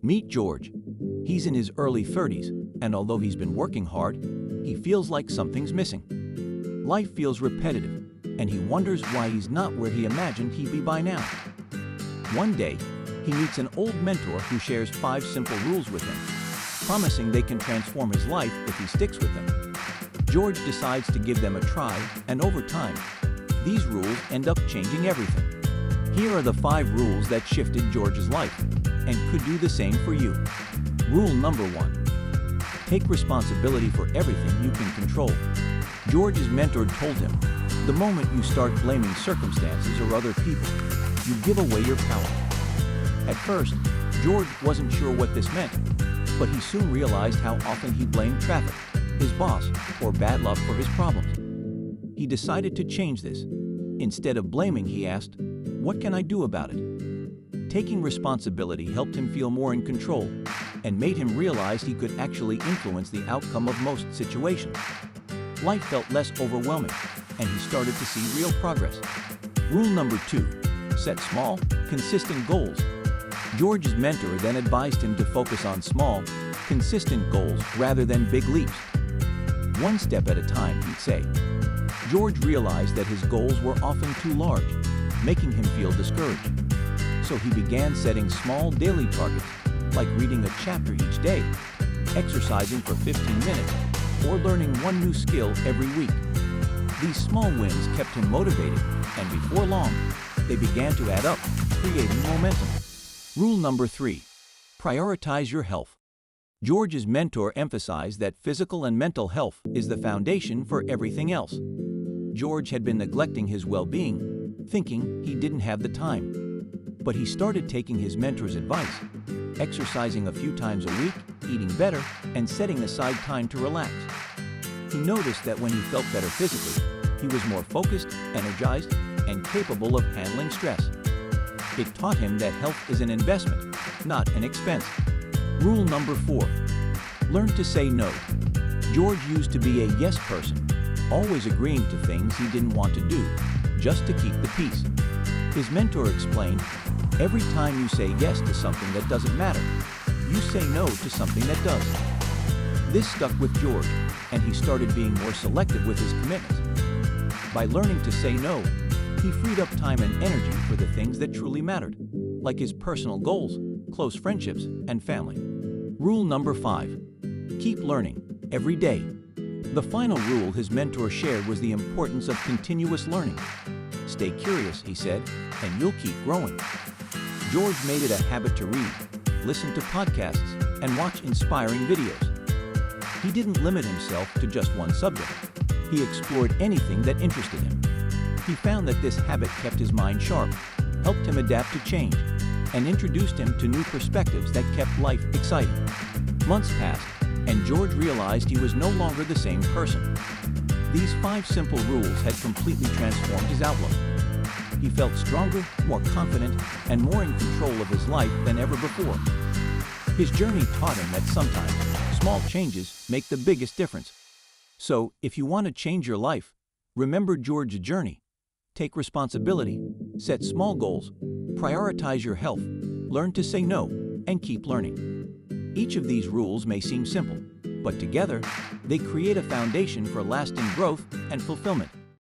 Meet George. He's in his early 30s, and although he's been working hard, he feels like something's missing. Life feels repetitive, and he wonders why he's not where he imagined he'd be by now. One day, he meets an old mentor who shares 5 simple rules with him, promising they can transform his life if he sticks with them. George decides to give them a try, and over time, these rules end up changing everything. Here are the 5 rules that shifted George's life, and could do the same for you. Rule number 1. Take responsibility for everything you can control. George's mentor told him, the moment you start blaming circumstances or other people, you give away your power. At first, George wasn't sure what this meant, but he soon realized how often he blamed traffic, his boss, or bad luck for his problems. He decided to change this. Instead of blaming, he asked, what can I do about it? Taking responsibility helped him feel more in control and made him realize he could actually influence the outcome of most situations. Life felt less overwhelming, and he started to see real progress. Rule number 2. Set small, consistent goals. George's mentor then advised him to focus on small, consistent goals rather than big leaps. One step at a time, he'd say. George realized that his goals were often too large, making him feel discouraged. So he began setting small daily targets, like reading a chapter each day, exercising for 15 minutes, or learning one new skill every week. These small wins kept him motivated, and before long, they began to add up, creating momentum. Rule number 3. Prioritize your health. George's mentor emphasized that physical and mental health is the foundation for everything else. George had been neglecting his well-being, thinking he didn't have the time. But he started taking his mentor's advice, exercising a few times a week, eating better, and setting aside time to relax. He noticed that when he felt better physically, he was more focused, energized, and capable of handling stress. It taught him that health is an investment, not an expense. Rule number 4. Learn to say no. George used to be a yes person, always agreeing to things he didn't want to do, just to keep the peace. His mentor explained, every time you say yes to something that doesn't matter, you say no to something that does. This stuck with George, and he started being more selective with his commitments. By learning to say no, he freed up time and energy for the things that truly mattered, like his personal goals, close friendships, and family. Rule number 5. Keep learning, every day. The final rule his mentor shared was the importance of continuous learning. Stay curious, he said, and you'll keep growing. George made it a habit to read, listen to podcasts, and watch inspiring videos. He didn't limit himself to just one subject. He explored anything that interested him. He found that this habit kept his mind sharp, helped him adapt to change, and introduced him to new perspectives that kept life exciting. Months passed, and George realized he was no longer the same person. These 5 simple rules had completely transformed his outlook. He felt stronger, more confident, and more in control of his life than ever before. His journey taught him that sometimes small changes make the biggest difference. So, if you want to change your life, remember George's journey. Take responsibility, set small goals, prioritize your health, learn to say no, and keep learning. Each of these rules may seem simple, but together, they create a foundation for lasting growth and fulfillment.